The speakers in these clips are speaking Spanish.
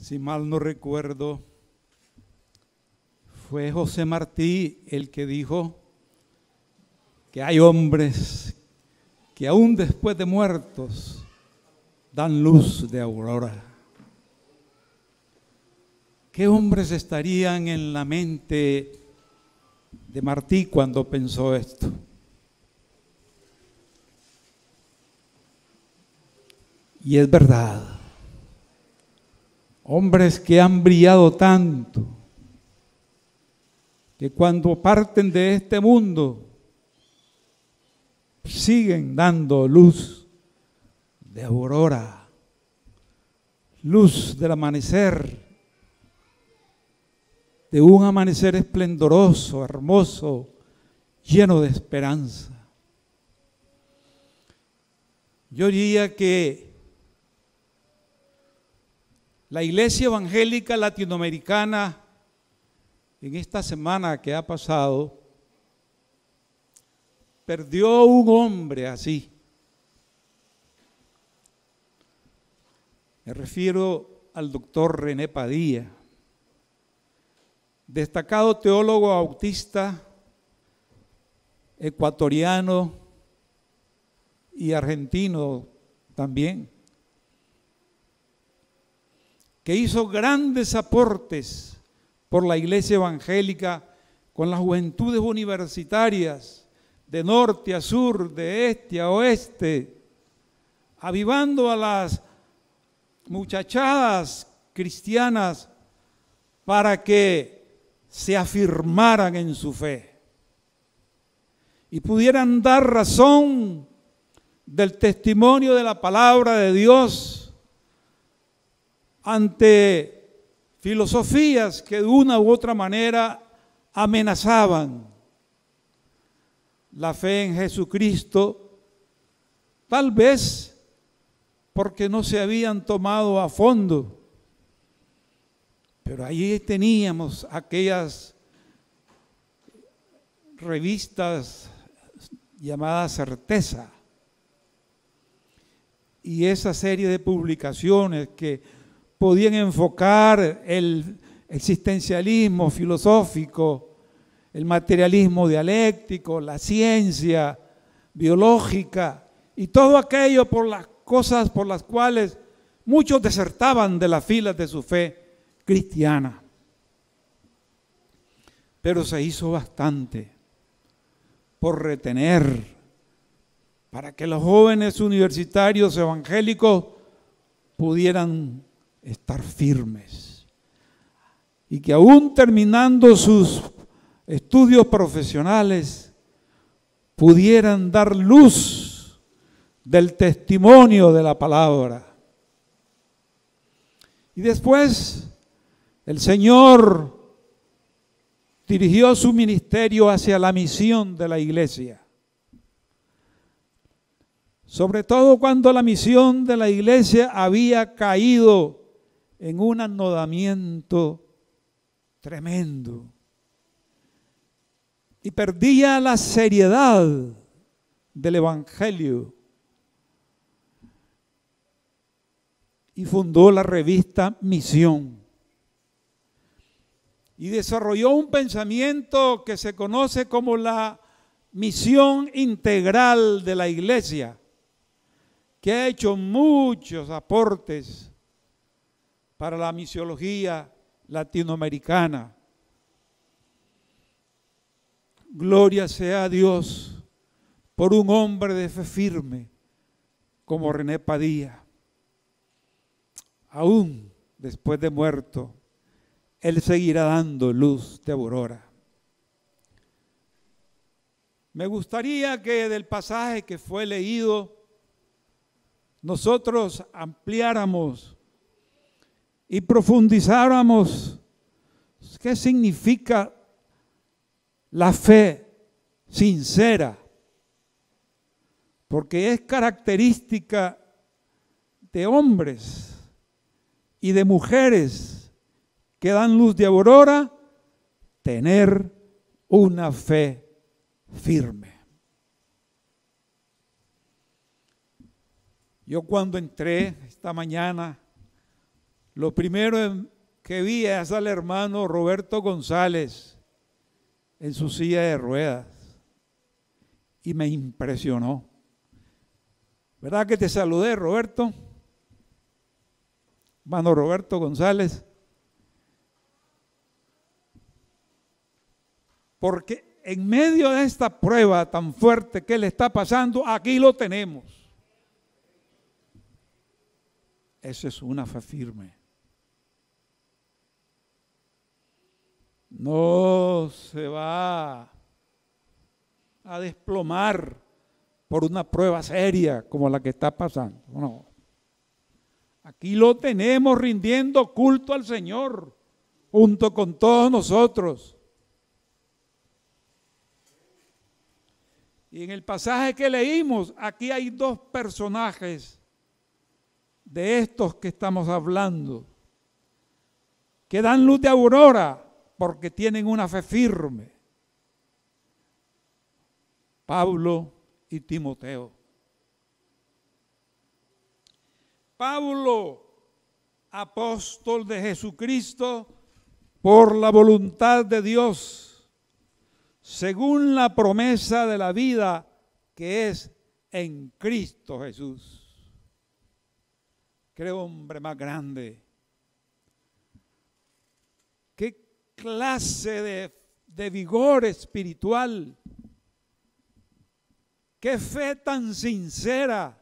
si mal no recuerdo, fue José Martí el que dijo que hay hombres que aún después de muertos dan luz de aurora. ¿Qué hombres estarían en la mente de Martí cuando pensó esto? Y es verdad, hombres que han brillado tanto, que cuando parten de este mundo siguen dando luz de aurora, luz del amanecer, de un amanecer esplendoroso, hermoso, lleno de esperanza. Yo diría que la Iglesia Evangélica Latinoamericana, en esta semana que ha pasado, perdió un hombre así. Me refiero al doctor René Padilla, destacado teólogo bautista, ecuatoriano y argentino también, que hizo grandes aportes por la Iglesia Evangélica con las juventudes universitarias, de norte a sur, de este a oeste, avivando a las muchachadas cristianas para que se afirmaran en su fe y pudieran dar razón del testimonio de la palabra de Dios ante filosofías que de una u otra manera amenazaban la fe en Jesucristo, tal vez porque no se habían tomado a fondo. Pero allí teníamos aquellas revistas llamadas Certeza y esa serie de publicaciones que podían enfocar el existencialismo filosófico, el materialismo dialéctico, la ciencia biológica y todo aquello por las cosas por las cuales muchos desertaban de las filas de su fe cristiana. Pero se hizo bastante por retener, para que los jóvenes universitarios evangélicos pudieran estar firmes y que aún terminando sus estudios profesionales pudieran dar luz del testimonio de la palabra. Y después el Señor dirigió su ministerio hacia la misión de la iglesia. Sobre todo cuando la misión de la iglesia había caído en un anodamiento tremendo y perdía la seriedad del evangelio. Y fundó la revista Misión. Y desarrolló un pensamiento que se conoce como la misión integral de la iglesia, que ha hecho muchos aportes para la misiología latinoamericana. Gloria sea a Dios por un hombre de fe firme como René Padilla. Aún después de muerto, Él seguirá dando luz de aurora. Me gustaría que del pasaje que fue leído, nosotros ampliáramos y profundizáramos qué significa la fe sincera, porque es característica de hombres y de mujeres que dan luz de aurora, tener una fe firme. Yo cuando entré esta mañana Lo primero que vi es al hermano Roberto González en su silla de ruedas y me impresionó. ¿Verdad que te saludé, Roberto? Hermano Roberto González. Porque en medio de esta prueba tan fuerte que le está pasando, aquí lo tenemos. Esa es una fe firme. No se va a desplomar por una prueba seria como la que está pasando. No. Aquí lo tenemos rindiendo culto al Señor junto con todos nosotros. Y en el pasaje que leímos, aquí hay dos personajes de estos que estamos hablando, que dan luz de aurora porque tienen una fe firme. Pablo y Timoteo. Pablo, apóstol de Jesucristo por la voluntad de Dios, según la promesa de la vida que es en Cristo Jesús. Qué hombre más grande. Qué clase de vigor espiritual. Qué fe tan sincera.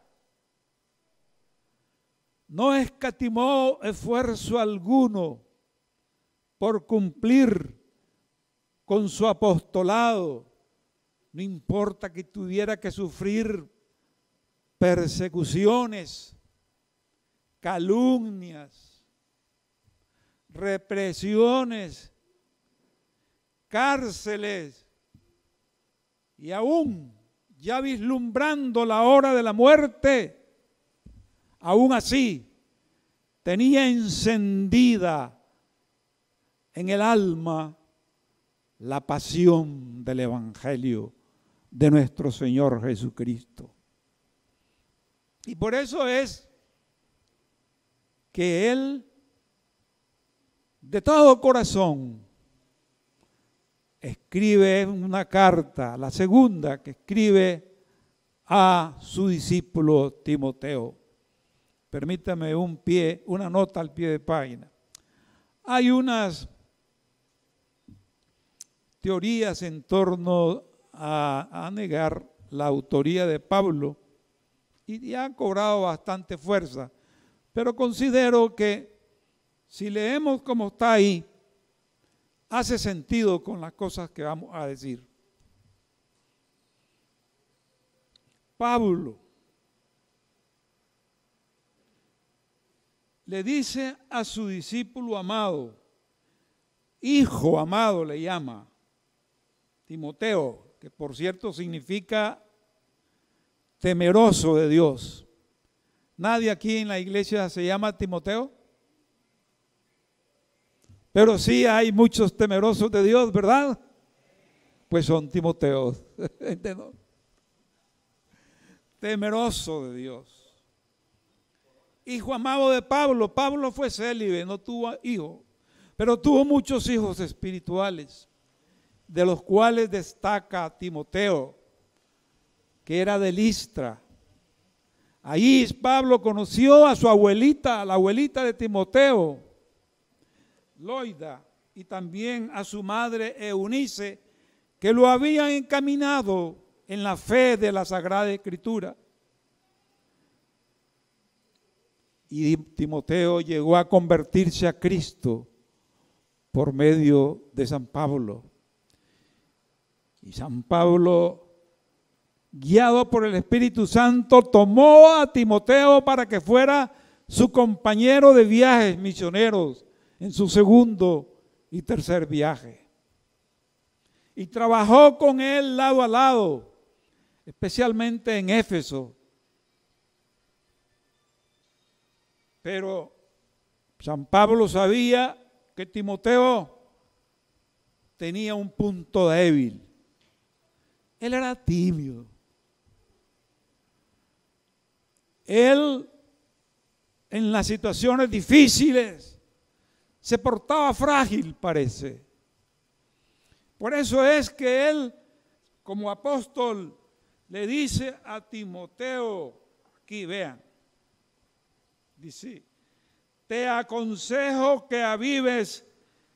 No escatimó esfuerzo alguno por cumplir con su apostolado. No importa que tuviera que sufrir persecuciones, calumnias, represiones, cárceles y aún ya vislumbrando la hora de la muerte, aún así tenía encendida en el alma la pasión del Evangelio de nuestro Señor Jesucristo. Y por eso es que Él, de todo corazón, escribe una carta, la segunda que escribe a su discípulo Timoteo. Permítame una nota al pie de página. Hay unas teorías en torno a negar la autoría de Pablo y han cobrado bastante fuerza, pero considero que si leemos como está ahí, hace sentido con las cosas que vamos a decir. Pablo le dice a su discípulo amado, hijo amado le llama, Timoteo, que por cierto significa temeroso de Dios. ¿Nadie aquí en la iglesia se llama Timoteo? Pero sí hay muchos temerosos de Dios, ¿verdad? Pues son Timoteos. Temeroso de Dios. Hijo amado de Pablo. Pablo fue célibe, no tuvo hijo, pero tuvo muchos hijos espirituales, de los cuales destaca Timoteo, que era de Listra. Ahí Pablo conoció a su abuelita, la abuelita de Timoteo, Loida, y también a su madre Eunice, que lo habían encaminado en la fe de la Sagrada Escritura. Y Timoteo llegó a convertirse a Cristo por medio de San Pablo. Y San Pablo, guiado por el Espíritu Santo, tomó a Timoteo para que fuera su compañero de viajes misioneros en su segundo y tercer viaje. Y trabajó con él lado a lado, especialmente en Éfeso. Pero San Pablo sabía que Timoteo tenía un punto débil. Él era tímido. Él en las situaciones difíciles, se portaba frágil, parece. Por eso es que él, como apóstol, le dice a Timoteo, aquí vean, dice, te aconsejo que avives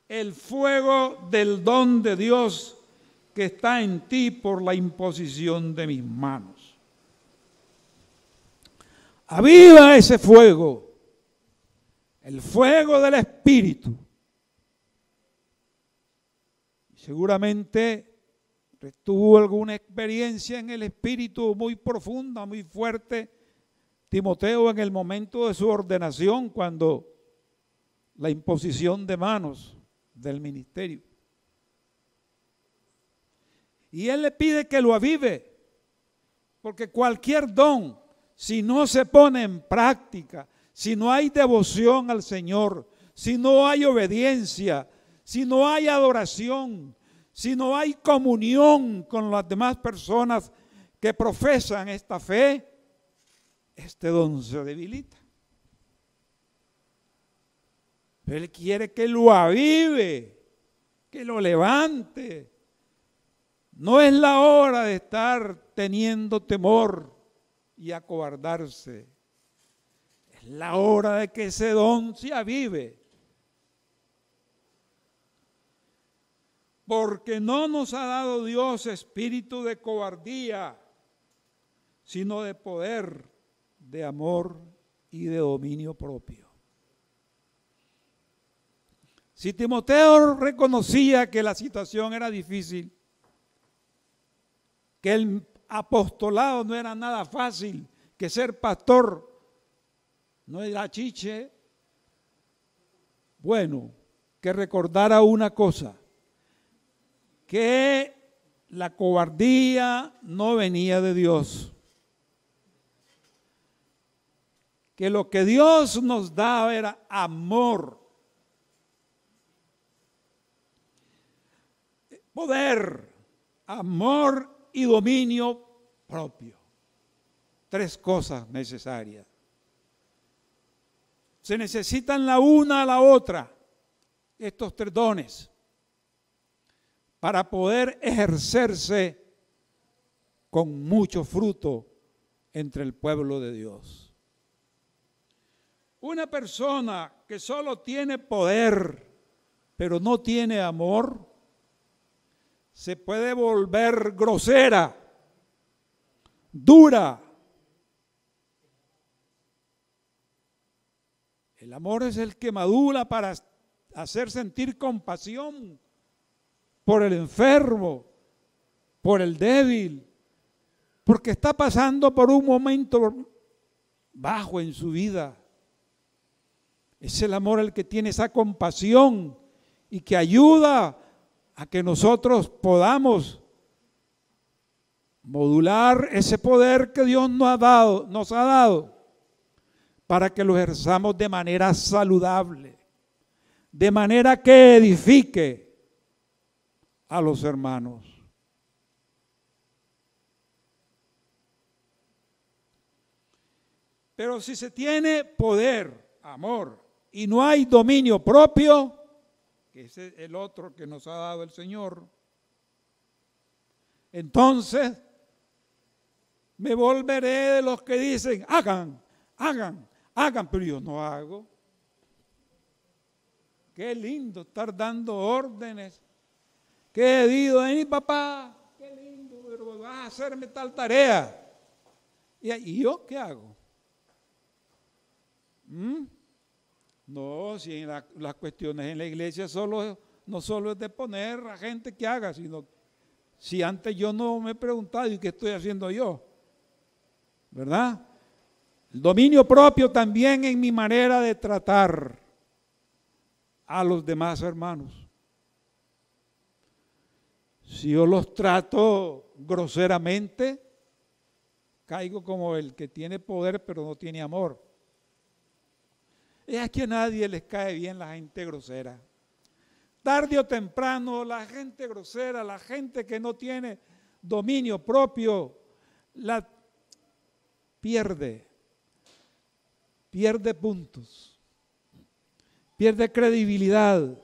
el fuego del don de Dios que está en ti por la imposición de mis manos. Aviva ese fuego, el fuego del Espíritu. Seguramente tuvo alguna experiencia en el Espíritu muy profunda, muy fuerte, Timoteo, en el momento de su ordenación, cuando la imposición de manos del ministerio. Y él le pide que lo avive, porque cualquier don, si no se pone en práctica, si no hay devoción al Señor, si no hay obediencia, si no hay adoración, si no hay comunión con las demás personas que profesan esta fe, este don se debilita. Pero él quiere que lo avive, que lo levante. No es la hora de estar teniendo temor y acobardarse. Es la hora de que ese don se avive. Porque no nos ha dado Dios espíritu de cobardía, sino de poder, de amor y de dominio propio. Si Timoteo reconocía que la situación era difícil, que el apostolado no era nada fácil, que ser pastor no era chiche, bueno, que recordara una cosa, que la cobardía no venía de Dios, que lo que Dios nos daba era amor, poder, amor y dominio propio. Tres cosas necesarias. Se necesitan la una a la otra, estos tres dones, para poder ejercerse con mucho fruto entre el pueblo de Dios. Una persona que solo tiene poder, pero no tiene amor, se puede volver grosera, dura. El amor es el que madura para hacer sentir compasión por el enfermo, por el débil, porque está pasando por un momento bajo en su vida. Es el amor el que tiene esa compasión y que ayuda a que nosotros podamos modular ese poder que Dios nos ha dado para que lo ejerzamos de manera saludable, de manera que edifique a los hermanos. Pero si se tiene poder, amor, y no hay dominio propio, que ese es el otro que nos ha dado el Señor, entonces me volveré de los que dicen, hagan, hagan, hagan, pero yo no hago. Qué lindo estar dando órdenes. Qué digo, mi papá, qué lindo, pero vas a hacerme tal tarea. ¿Y yo qué hago? No, si en las cuestiones en la iglesia no solo es de poner a gente que haga, sino si antes yo no me he preguntado, ¿y qué estoy haciendo yo? ¿Verdad? El dominio propio también en mi manera de tratar a los demás hermanos. Si yo los trato groseramente, caigo como el que tiene poder pero no tiene amor. Es que a nadie les cae bien la gente grosera. Tarde o temprano la gente grosera, la gente que no tiene dominio propio, la pierde pierde puntos, pierde credibilidad.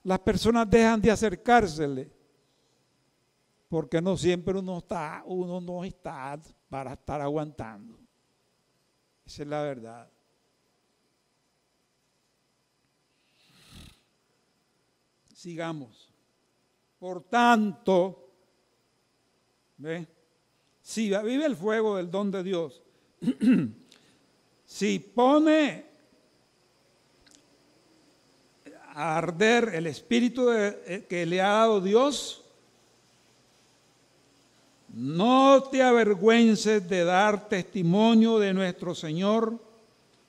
Las personas dejan de acercársele porque no siempre uno no está para estar aguantando. Esa es la verdad. Sigamos. Por tanto, ¿ve? Si vive el fuego del don de Dios, si pone a arder el espíritu que le ha dado Dios, no te avergüences de dar testimonio de nuestro Señor,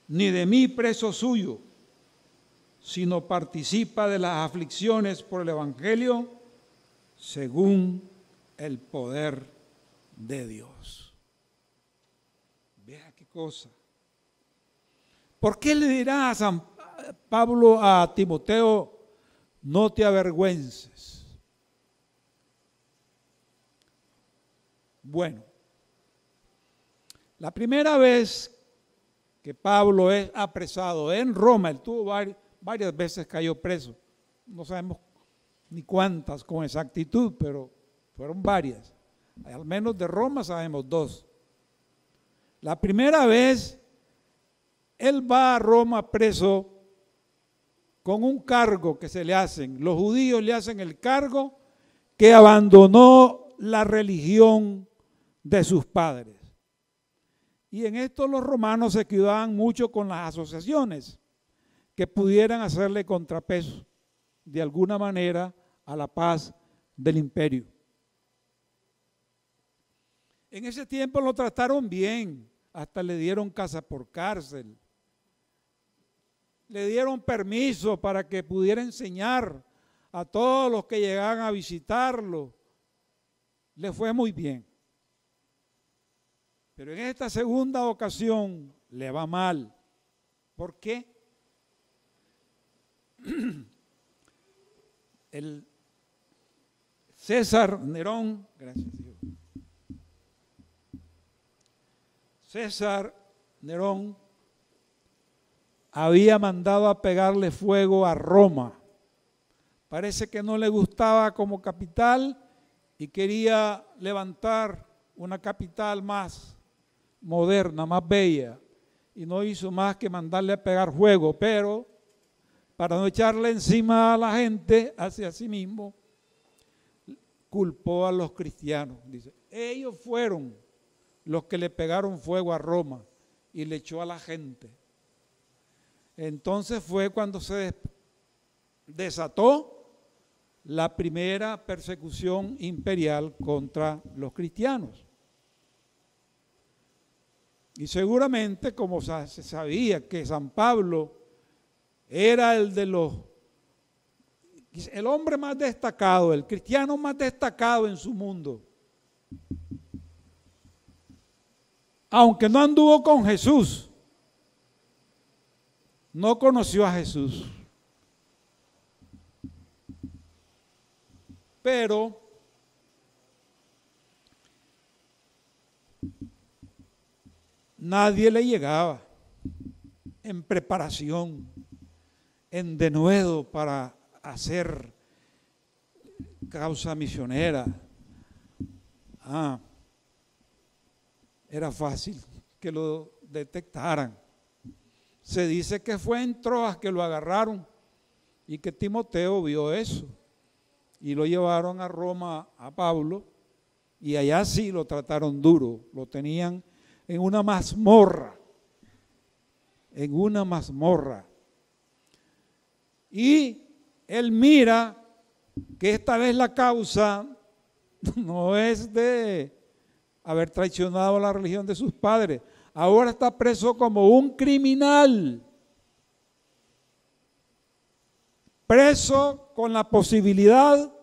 ni de mí preso suyo, sino participa de las aflicciones por el Evangelio según el poder de Dios. Vea qué cosa. ¿Por qué le dirá a San Pablo a Timoteo, no te avergüences? Bueno, la primera vez que Pablo es apresado en Roma, él tuvo varias veces cayó preso, no sabemos ni cuántas con exactitud, pero fueron varias. Al menos de Roma sabemos 2. La primera vez él va a Roma preso con un cargo que se le hacen. Los judíos le hacen el cargo que abandonó la religión de sus padres. Y en esto los romanos se cuidaban mucho con las asociaciones que pudieran hacerle contrapeso de alguna manera a la paz del imperio. En ese tiempo lo trataron bien, hasta le dieron casa por cárcel, le dieron permiso para que pudiera enseñar a todos los que llegaban a visitarlo, le fue muy bien. Pero en esta segunda ocasión le va mal. ¿Por qué? El César Nerón, gracias Dios. César Nerón había mandado a pegarle fuego a Roma. Parece que no le gustaba como capital y quería levantar una capital más moderna, más bella, y no hizo más que mandarle a pegar fuego, pero para no echarle encima a la gente, hacia sí mismo, culpó a los cristianos. Dice, ellos fueron los que le pegaron fuego a Roma y le echó a la gente. Entonces fue cuando se desató la primera persecución imperial contra los cristianos. Y seguramente, como se sabía que San Pablo era el hombre más destacado, el cristiano más destacado en su mundo, aunque no anduvo con Jesús, no conoció a Jesús, pero nadie le llegaba en preparación, en denuedo para hacer causa misionera. Era fácil que lo detectaran. Se dice que fue en Troas que lo agarraron y que Timoteo vio eso y lo llevaron a Roma a Pablo y allá sí lo trataron duro, lo tenían en una mazmorra, y él mira que esta vez la causa no es de haber traicionado la religión de sus padres, ahora está preso como un criminal, preso con la posibilidad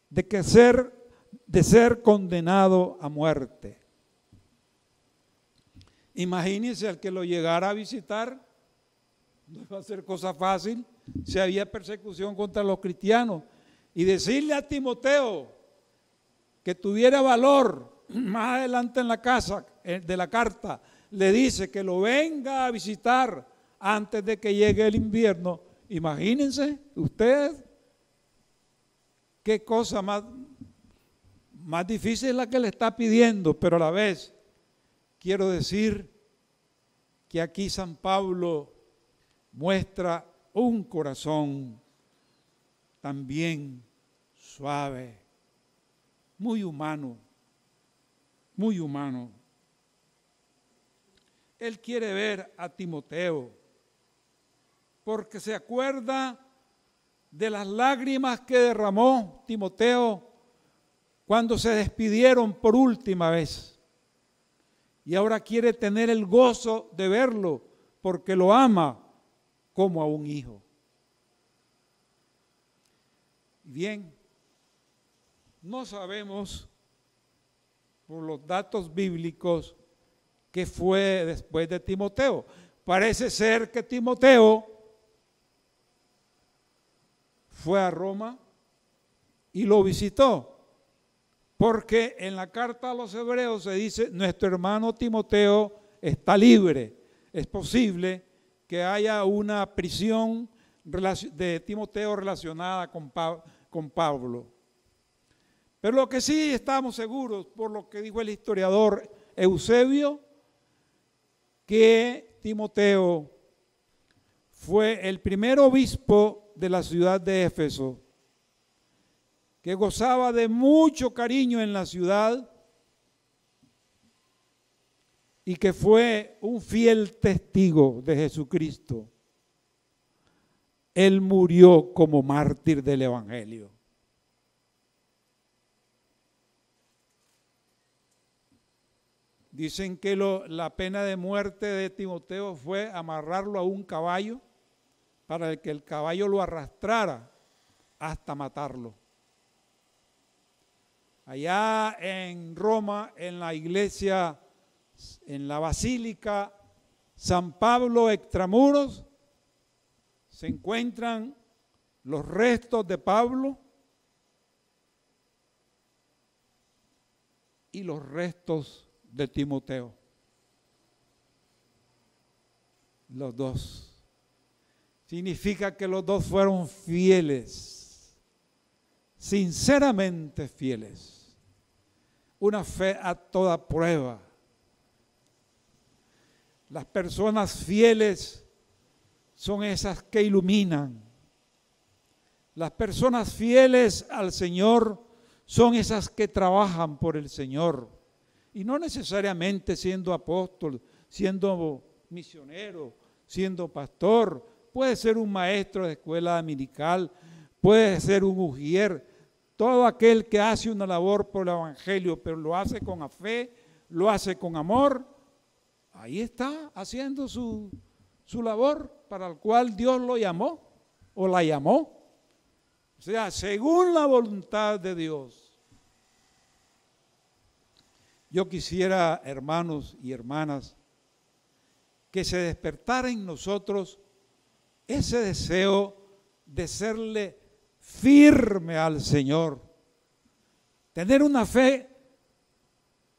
de ser condenado a muerte. Imagínense al que lo llegara a visitar, no iba a ser cosa fácil si había persecución contra los cristianos, y decirle a Timoteo que tuviera valor más adelante en la casa de la carta le dice que lo venga a visitar antes de que llegue el invierno. Imagínense ustedes qué cosa más difícil la que le está pidiendo, pero a la vez quiero decir que aquí San Pablo muestra un corazón también suave, muy humano, muy humano. Él quiere ver a Timoteo porque se acuerda de las lágrimas que derramó Timoteo cuando se despidieron por última vez. Y ahora quiere tener el gozo de verlo porque lo ama como a un hijo. Bien, no sabemos por los datos bíblicos qué fue después de Timoteo. Parece ser que Timoteo fue a Roma y lo visitó, porque en la carta a los hebreos se dice, nuestro hermano Timoteo está libre. Es posible que haya una prisión de Timoteo relacionada con Pablo. Pero lo que sí estamos seguros, por lo que dijo el historiador Eusebio, que Timoteo fue el primer obispo de la ciudad de Éfeso, que gozaba de mucho cariño en la ciudad y que fue un fiel testigo de Jesucristo. Él murió como mártir del Evangelio. Dicen que la pena de muerte de Timoteo fue amarrarlo a un caballo para que el caballo lo arrastrara hasta matarlo. Allá en Roma, en la iglesia, en la Basílica San Pablo extramuros, se encuentran los restos de Pablo y los restos de Timoteo. Los dos. Significa que los dos fueron fieles, sinceramente fieles. Una fe a toda prueba. Las personas fieles son esas que iluminan. Las personas fieles al Señor son esas que trabajan por el Señor. Y no necesariamente siendo apóstol, siendo misionero, siendo pastor. Puede ser un maestro de escuela dominical, puede ser un ujier. Todo aquel que hace una labor por el Evangelio, pero lo hace con fe, lo hace con amor, ahí está haciendo su labor para el cual Dios lo llamó o la llamó. O sea, según la voluntad de Dios. Yo quisiera, hermanos y hermanas, que se despertara en nosotros ese deseo de serle firme al Señor, tener una fe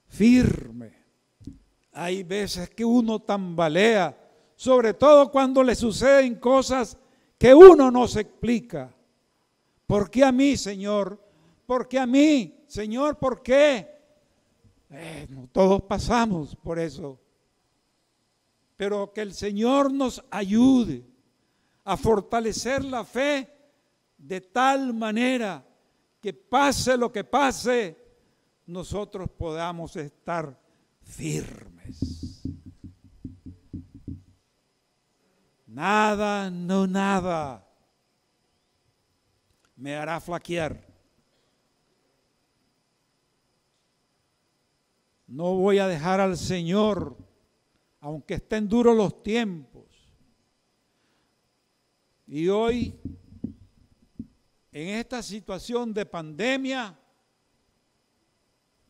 firme. Hay veces que uno tambalea, sobre todo cuando le suceden cosas que uno no se explica. ¿Por qué a mí, Señor? ¿Por qué a mí, Señor? ¿Por qué? Todos pasamos por eso. Pero que el Señor nos ayude a fortalecer la fe de tal manera que pase lo que pase, nosotros podamos estar firmes. Nada, no nada me hará flaquear. No voy a dejar al Señor, aunque estén duros los tiempos. Y hoy, en esta situación de pandemia,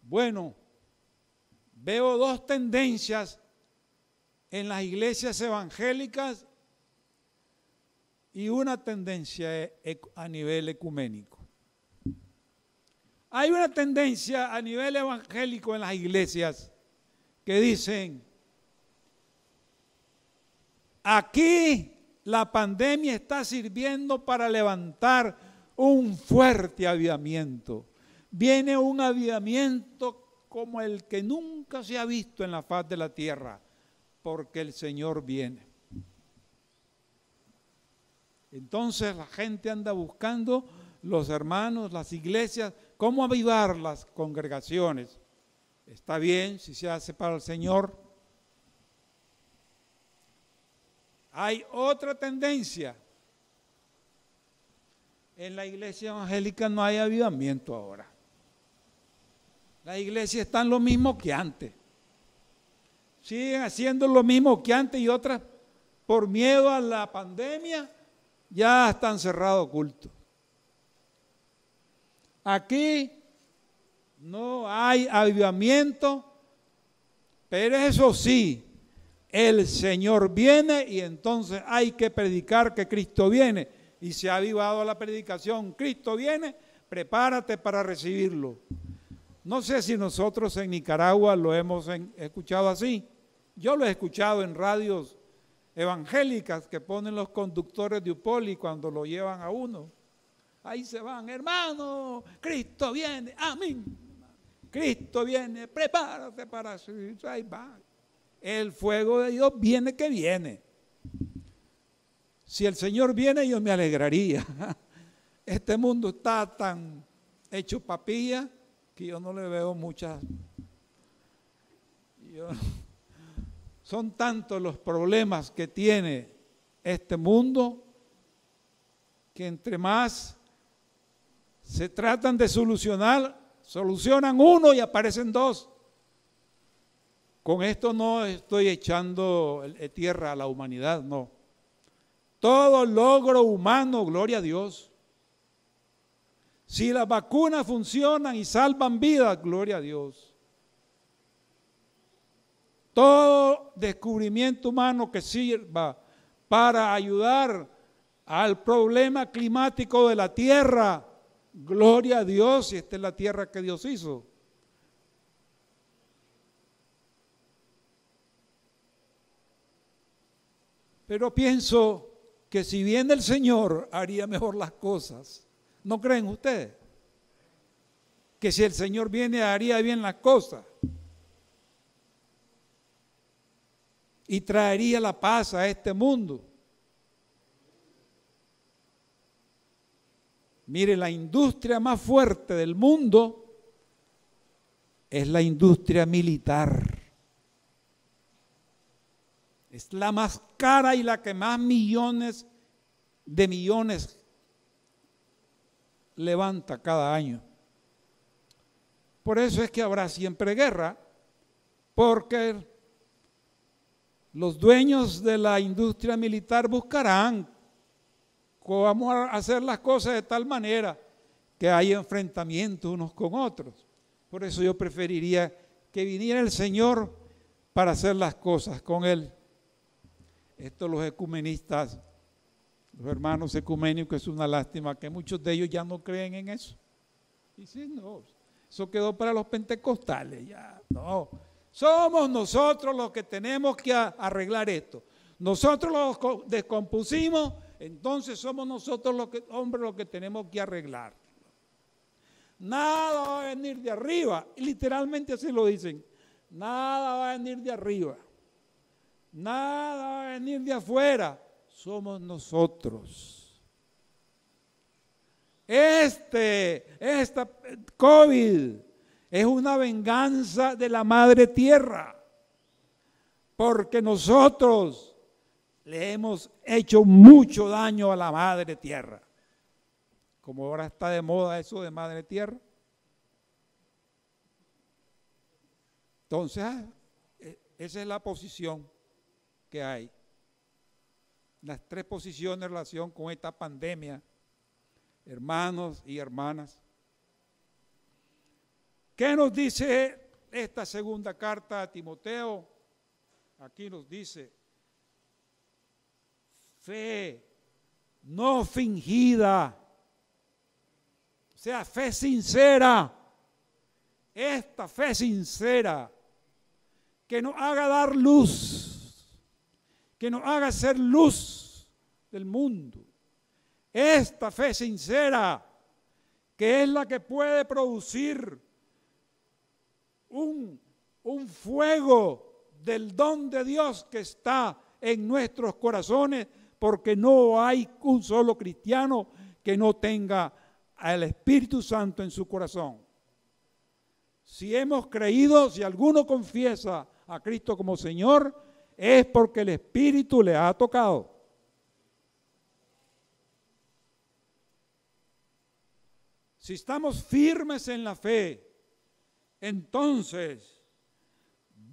bueno, veo dos tendencias en las iglesias evangélicas y una tendencia a nivel ecuménico. Hay una tendencia a nivel evangélico en las iglesias que dicen, Aquí la pandemia está sirviendo para levantar un fuerte avivamiento. Viene un avivamiento como el que nunca se ha visto en la faz de la tierra, porque el Señor viene. Entonces la gente anda buscando, los hermanos, las iglesias, cómo avivar las congregaciones. Está bien si se hace para el Señor. Hay otra tendencia. En la iglesia evangélica no hay avivamiento ahora. Las iglesias están lo mismo que antes. Siguen haciendo lo mismo que antes y otras, por miedo a la pandemia, ya están cerrados cultos. Aquí no hay avivamiento, pero eso sí, el Señor viene y entonces hay que predicar que Cristo viene. Y se ha avivado la predicación, Cristo viene, prepárate para recibirlo. No sé si nosotros en Nicaragua lo hemos escuchado así. Yo lo he escuchado en radios evangélicas que ponen los conductores de Upoli cuando lo llevan a uno. Ahí se van, hermano, Cristo viene, amén. Cristo viene, prepárate para subir. Ahí va. El fuego de Dios viene que viene. Si el Señor viene, yo me alegraría. Este mundo está tan hecho papilla que yo no le veo muchas. Son tantos los problemas que tiene este mundo que entre más se tratan de solucionar, solucionan uno y aparecen dos. Con esto no estoy echando tierra a la humanidad, no. Todo logro humano, gloria a Dios. Si las vacunas funcionan y salvan vidas, gloria a Dios. Todo descubrimiento humano que sirva para ayudar al problema climático de la tierra, gloria a Dios, si esta es la tierra que Dios hizo. Pero pienso que si viene el Señor, haría mejor las cosas. ¿No creen ustedes? Que si el Señor viene, haría bien las cosas. Y traería la paz a este mundo. Mire, la industria más fuerte del mundo es la industria militar. Es la más cara y la que más millones de millones levanta cada año. Por eso es que habrá siempre guerra, porque los dueños de la industria militar buscarán cómo hacer las cosas de tal manera que haya enfrentamientos unos con otros. Por eso yo preferiría que viniera el Señor para hacer las cosas con Él. Esto los ecumenistas, los hermanos ecuménicos, es una lástima que muchos de ellos ya no creen en eso. Y sí, no, eso quedó para los pentecostales, ya, no. Somos nosotros los que tenemos que arreglar esto. Nosotros los descompusimos, entonces somos nosotros los que tenemos que arreglar. Nada va a venir de arriba, y literalmente así lo dicen, nada va a venir de arriba. Nada va a venir de afuera, somos nosotros. Esta COVID es una venganza de la madre tierra, porque nosotros le hemos hecho mucho daño a la madre tierra. Como ahora está de moda eso de madre tierra. Entonces, esa es la posición que hay. Las tres posiciones en relación con esta pandemia, hermanos y hermanas. ¿Qué nos dice esta segunda carta a Timoteo? Aquí nos dice, fe no fingida, o sea, fe sincera. Esta fe sincera que nos haga dar luz, que nos haga ser luz del mundo. Esta fe sincera, que es la que puede producir un fuego del don de Dios que está en nuestros corazones, porque no hay un solo cristiano que no tenga al Espíritu Santo en su corazón. Si hemos creído, si alguno confiesa a Cristo como Señor, es porque el Espíritu le ha tocado. Si estamos firmes en la fe, entonces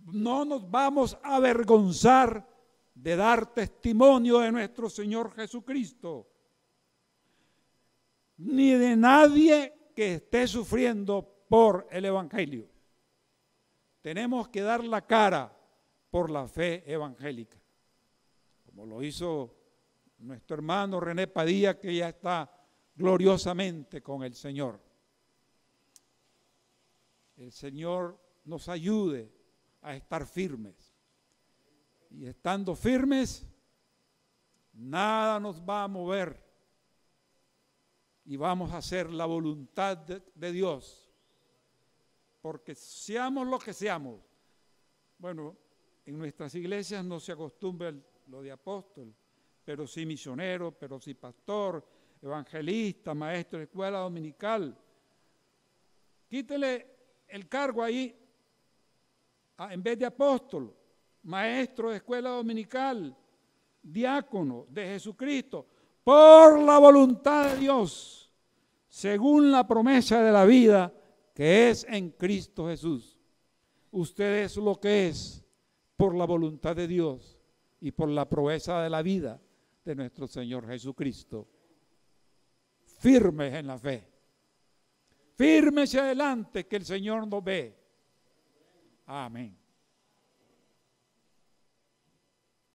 no nos vamos a avergonzar de dar testimonio de nuestro Señor Jesucristo, ni de nadie que esté sufriendo por el Evangelio. Tenemos que dar la cara por la fe evangélica, como lo hizo nuestro hermano René Padilla, que ya está gloriosamente con el Señor. El Señor nos ayude a estar firmes. Y estando firmes, nada nos va a mover. Y vamos a hacer la voluntad de Dios. Porque seamos lo que seamos. Bueno, en nuestras iglesias no se acostumbra lo de apóstol, pero sí misionero, pero sí pastor, evangelista, maestro de escuela dominical. Quítele el cargo ahí, en vez de apóstol, maestro de escuela dominical, diácono de Jesucristo, por la voluntad de Dios, según la promesa de la vida que es en Cristo Jesús. Usted es lo que es por la voluntad de Dios y por la proeza de la vida de nuestro Señor Jesucristo. Firmes en la fe. Firmes adelante, que el Señor nos ve. Amén.